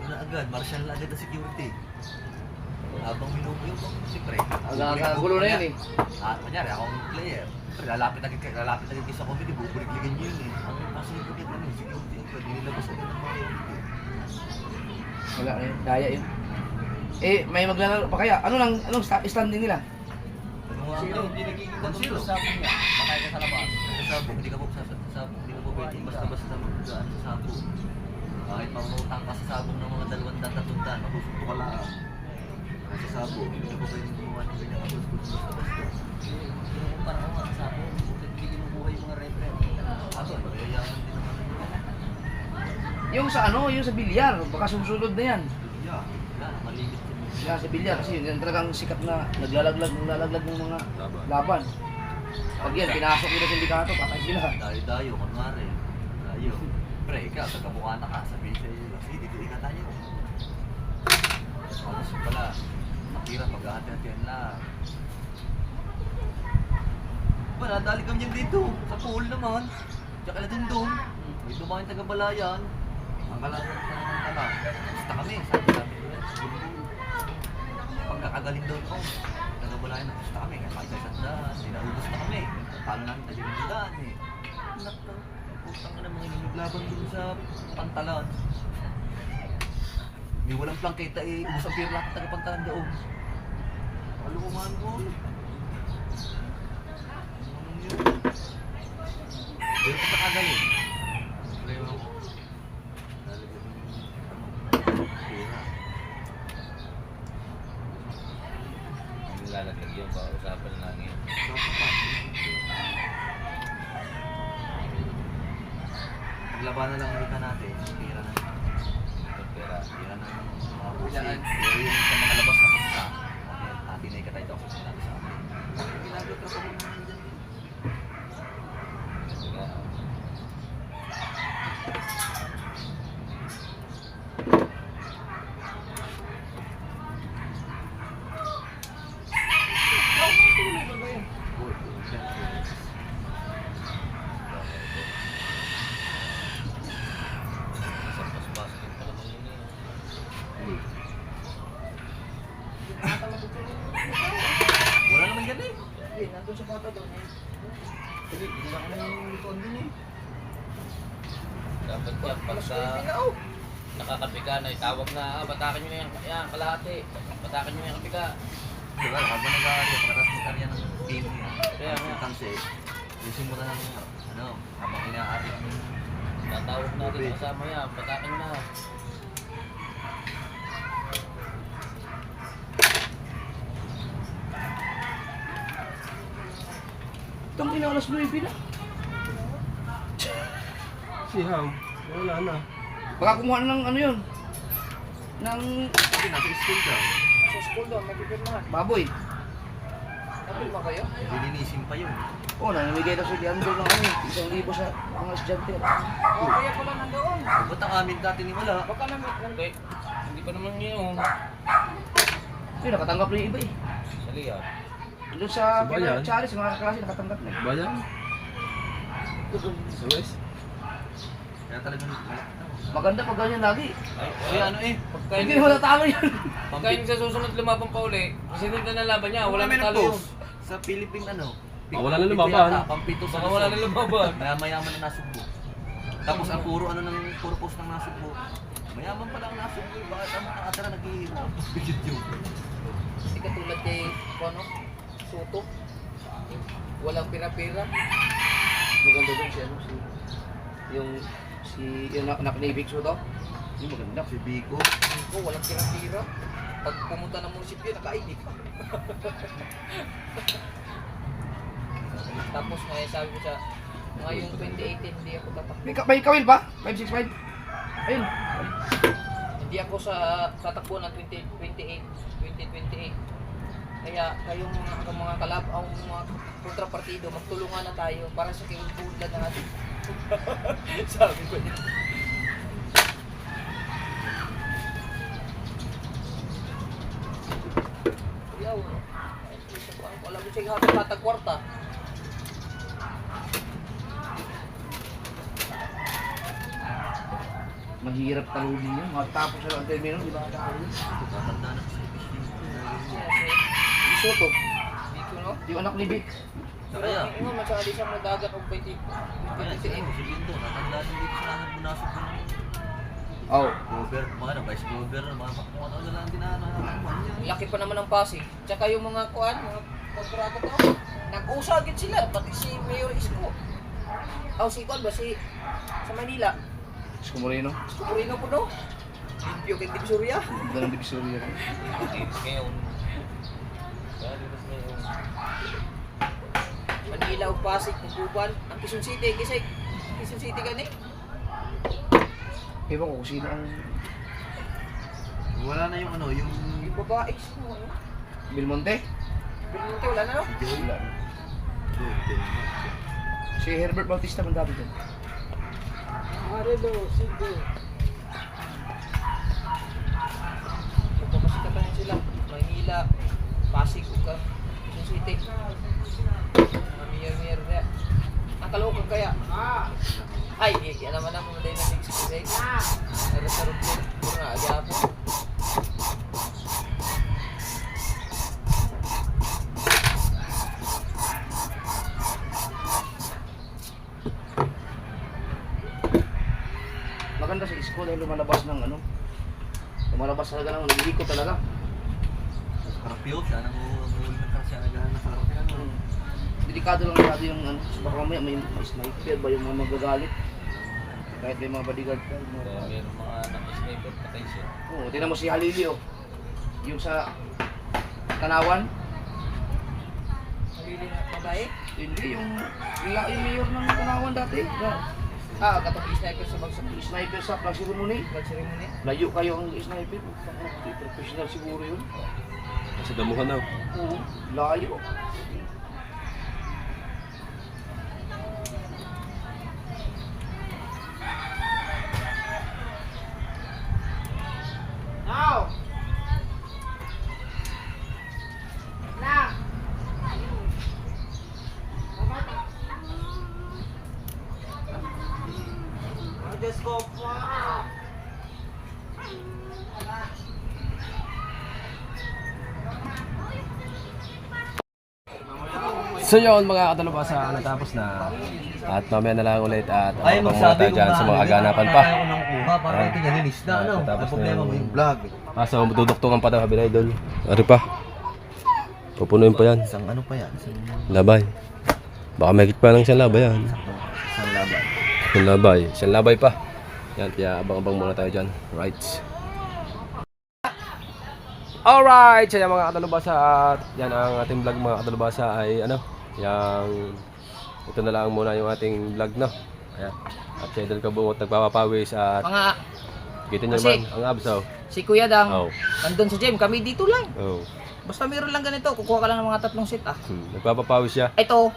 [SPEAKER 2] na agad, marshal na agad ang security. Habang minubo yung siyempre.
[SPEAKER 1] Gulo na yan eh.
[SPEAKER 2] Kunyari, akong player. Siyempre, lalapit agad kayo sa committee, bubulig-ligan nyo yun eh. Ang security yung security yung pwede nilabas agad ng mga committee.
[SPEAKER 1] Wala na yun, daya yun. Eh, may maglalaro pa kaya? Anong standing nila?
[SPEAKER 2] Zero. Hindi nagiging zero. Sabong niya. Patay ka sa labas. Sa sabong, hindi ka po hindi ka po pwede basta-basta magdaan sa sabong. Kahit mamutang ka sa sabong ng mga 200-300, mapusunto ka lang. Sa sabong, hindi ka po pwede gumawa ng ganyan basta-basta. Kinukumpara ko nga sa sabong, hindi kinukuha yung mga referee. Ato, magayayaman din naman.
[SPEAKER 1] Yung sa yung sa bilyar, baka susunod na yan.
[SPEAKER 2] Yeah, maligit yun.
[SPEAKER 1] Yan sa bilyar kasi yan talagang sikat na naglalaglag ng mga laban. Pag yan, pinasok nila sa sindikato, patay sila.
[SPEAKER 2] Dayo, kunwari. Dayo. Pre, ikaw, taga-mukha na ka. Sabihin sa'yo, sige, dito, ikatayo. Tapos pala, nakira, paghahati-hatihan lang. Ba, nadali kami yan dito. Sa pool naman. Tsaka na din doon. May dumaking taga-balayan. Ang kalaban ng tala. Basta kami, sabi kami. Pagkakagaling doon ko. Taga-balayan na basta kami. Kaya pakisasandaan. Sinaubos na kami. Talo namin taga-balayan eh. Nakang, putang ka na mga iniglaban doon sa pantalan. May walang plangketa eh. Ubus ang pira lahat ng taga-pantalan doon. Kalukuman ko. Pero kung nakagaling, problema ko. Lalagyan mo yung pera.
[SPEAKER 5] Ang nilalaglag yun, baka usapan lang yun.
[SPEAKER 2] Paglabanan lang ulit natin, pera na.
[SPEAKER 5] Ito pera.
[SPEAKER 2] Pera na ng mga busi. Pero yung sa mga labas na pasta, hati
[SPEAKER 1] Pinay ka tayo ako sinabi sa akin. Ginagawa ka pa muna namin dyan. Wala naman yan eh. Hindi, nandun sa bata doon eh. Hindi, hindi na kami yung likuan din eh.
[SPEAKER 5] Dapat yan, pagka nakakapi ka na, itawag na, batakan nyo na yan, kalahati. Batakan nyo na yung kapi ka.
[SPEAKER 1] Diba, habang nag-aaral, pagkatas mo karya ng game niya.
[SPEAKER 5] Kaya nga.
[SPEAKER 1] Kasi, yusin mo na ng, habang inaari.
[SPEAKER 5] Tatawag natin yung kasama yan, batakan nyo na.
[SPEAKER 1] Itong kinawalas Louis Pina.
[SPEAKER 3] Si Ham, wala na.
[SPEAKER 1] Baka kumuha ng ano yun. Ng... Hindi, nasa school daw. Sa school daw, magpipirmahan. Baboy. Napirma kayo? Lilinisin pa yun. Oo, namimigay daw si Leandro ng ano, 1,000 sa mga estudyante. Kaya pala nandoon. Ba't ang amin dati ni wala?
[SPEAKER 5] Baka naman, okay. Hindi pa naman yun.
[SPEAKER 1] Ay, nakatanggap na yung iba eh.
[SPEAKER 5] Sali yan.
[SPEAKER 1] Doon sa
[SPEAKER 3] Sa bayan?
[SPEAKER 1] Charis, mga kaklase nakatanggap na eh.
[SPEAKER 3] Bayan? Sa West?
[SPEAKER 1] Kaya talagang maganda pag ganyan lagi.
[SPEAKER 5] Ay, ano eh,
[SPEAKER 1] Hindi naman natalo yan.
[SPEAKER 5] pagka yung sa susunod lumabang pa uli, sinunod na laban niya, wala nang talo yun.
[SPEAKER 1] Sa Philippine ano?
[SPEAKER 3] Wala na lumaban.
[SPEAKER 1] Pampito sa
[SPEAKER 5] Baka wala nang lumaban.
[SPEAKER 1] Mayaman na nasugbo. Tapos ang puro post ng nasugbo. Mayaman pala ang nasugbo. Bakit ang mga atara naghihirap? Bigit yun.
[SPEAKER 6] Hindi katulad kay ano, Soto. Walang pira-pira.
[SPEAKER 1] Maganda doon si ano, yung anak ni Big Soto. Yung maganda. Si Biko.
[SPEAKER 6] Ko walang pira-pira. Pag pumunta ng munisipyo, naka-ID pa. Tapos ngayon sabi ko siya, ngayong 2018 hindi ako tatakbo.
[SPEAKER 1] May kawil ba? 565? Ayun.
[SPEAKER 6] Hindi ako sa tatakbo ng 2028. Kaya kayong mga kalab, ang mga kontrapartido, magtulungan na tayo para sa kinubulan natin. Sabi ko niya. Yaw. Wala ko siya hatag kwarta.
[SPEAKER 1] Mahirap taludin yun. Matapos siya ang termino, di ba taludin?
[SPEAKER 6] Siya si
[SPEAKER 1] Soto.
[SPEAKER 6] Biko, no?
[SPEAKER 1] Yung anak ni Vic.
[SPEAKER 6] Pero yung masali siya madagat ng 2028.
[SPEAKER 1] Si Lindo, natandaan yung dito sa akin munasok ko ng
[SPEAKER 3] Oh.
[SPEAKER 1] mga vice governor, mga ano na lang dinanaman niya.
[SPEAKER 6] Laki pa naman ng Pasig. Tsaka yung mga kuan, mga kontrata to. Nag-usagit sila, pati si Mayor Isko. Si kuan ba si sa Manila?
[SPEAKER 1] Isko Moreno.
[SPEAKER 6] Kurino po no? Limpyo kay Divisoria.
[SPEAKER 1] Ganda ng divisoria.
[SPEAKER 5] Linis ngayon. Kaya linis ngayon.
[SPEAKER 6] Manila o Pasig, Tuguban, ang Quezon City, kasi Quezon City gani.
[SPEAKER 1] Ewan ko kung sino ang
[SPEAKER 2] Wala na yung ano, yung
[SPEAKER 6] Yung babae, sino ano?
[SPEAKER 1] Belmonte.
[SPEAKER 6] Belmonte, wala na no?
[SPEAKER 1] Wala. Si Herbert Bautista man dati doon.
[SPEAKER 6] Magpapasikatan na sila. Manila, Pasig, Quezon City. Mga mayor na. Ang kalookan kaya. Ay, yan naman ang mga dynamics ko guys. Sarap-sarap din. Ito nga, agya po.
[SPEAKER 1] Maganda sa Isko dahil lumalabas ng ano. Lumalabas talaga ng nag-iikot talaga.
[SPEAKER 2] karapiyot, yan ang uhuli ng kasya na gano'n sa karapyan.
[SPEAKER 1] Delikado lang masyado yung ano. So baka mamaya may sniper ba yung mga magagalit. Kahit may mga bodyguard ka.
[SPEAKER 5] Kaya meron mga naka-sniper patay siya.
[SPEAKER 1] Oo, tingnan mo si Halili oh. Yung sa Tanawan.
[SPEAKER 6] Malili na babae.
[SPEAKER 1] Hindi, yung mayor ng Tanawan dati.
[SPEAKER 6] Katabi sniper sa bagsak.
[SPEAKER 1] Sniper sa pag-ceremony.
[SPEAKER 6] Pag-ceremony.
[SPEAKER 1] Layo kayo ang sniper. Professional siguro yun.
[SPEAKER 3] Sa damuhan na.
[SPEAKER 6] Oo, layo. Now! Now! Just go far!
[SPEAKER 3] So yun mga kadalubasa, natapos na. At mamaya na lang ulit at
[SPEAKER 2] Ay,
[SPEAKER 3] abang muna
[SPEAKER 2] magsabi
[SPEAKER 3] tayo
[SPEAKER 2] ko
[SPEAKER 3] dyan
[SPEAKER 2] nga,
[SPEAKER 3] sa mga aganapan pa.
[SPEAKER 2] Ako nang kuha para
[SPEAKER 3] Ah.
[SPEAKER 2] ito nalinis na, ano?
[SPEAKER 3] Tapos
[SPEAKER 2] Ang problema
[SPEAKER 3] na
[SPEAKER 2] mo
[SPEAKER 3] yung-
[SPEAKER 2] yung vlog.
[SPEAKER 3] So duduktungan pa daw sabi na idol. Ari pa. Pupunuin pa yan.
[SPEAKER 2] Isang ano pa yan? Isang
[SPEAKER 3] Labay. Baka may pa lang siyang labay yan.
[SPEAKER 2] isang laban.
[SPEAKER 3] Yung labay. Siyang labay pa. Yan, kaya abang-abang muna tayo dyan. Right. Alright! So yan mga kadalubasa at yan ang ating vlog mga kadalubasa ay ano, yung ito na lang muna yung ating vlog no. Ayan. At si Idol Kabungot nagpapapawis at
[SPEAKER 6] Mga,
[SPEAKER 3] kita nyo
[SPEAKER 6] Kasi-
[SPEAKER 3] naman ang abs oh.
[SPEAKER 6] si Kuya Dang,
[SPEAKER 3] Oh.
[SPEAKER 6] nandun sa gym, kami dito lang.
[SPEAKER 3] Oh.
[SPEAKER 6] Basta meron lang ganito, kukuha ka lang ng mga 3 set ah.
[SPEAKER 3] Nagpapapawis siya.
[SPEAKER 6] Ito,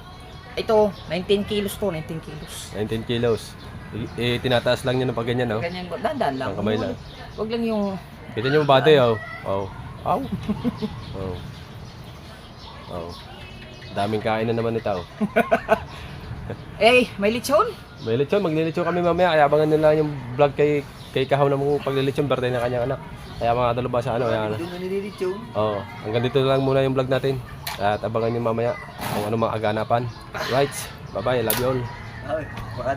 [SPEAKER 6] 19 kilos to, 19 kilos.
[SPEAKER 3] 19 kilos. Tinataas lang niya ng pag ganyan no.
[SPEAKER 6] Ganyan, dandan lang.
[SPEAKER 3] Ang kamay lang.
[SPEAKER 6] Wag lang yung,
[SPEAKER 3] Kita nyo yung body oh. Oh. Ow. Oh. Oh. Daming kain na naman ito. Oh.
[SPEAKER 6] may lechon.
[SPEAKER 3] May lechon, maglilechon kami mamaya. Kaya abangan nila yung vlog kay Kahaw na mong paglilechon, birthday na kanyang anak. Kaya mga dalubasa ano, ayan.
[SPEAKER 2] Doon na nililitsyo.
[SPEAKER 3] Oo, hanggang dito lang muna yung vlog natin. At abangan nyo mamaya kung ano mga aganapan. Right, bye bye, love you all.
[SPEAKER 2] Ay, baka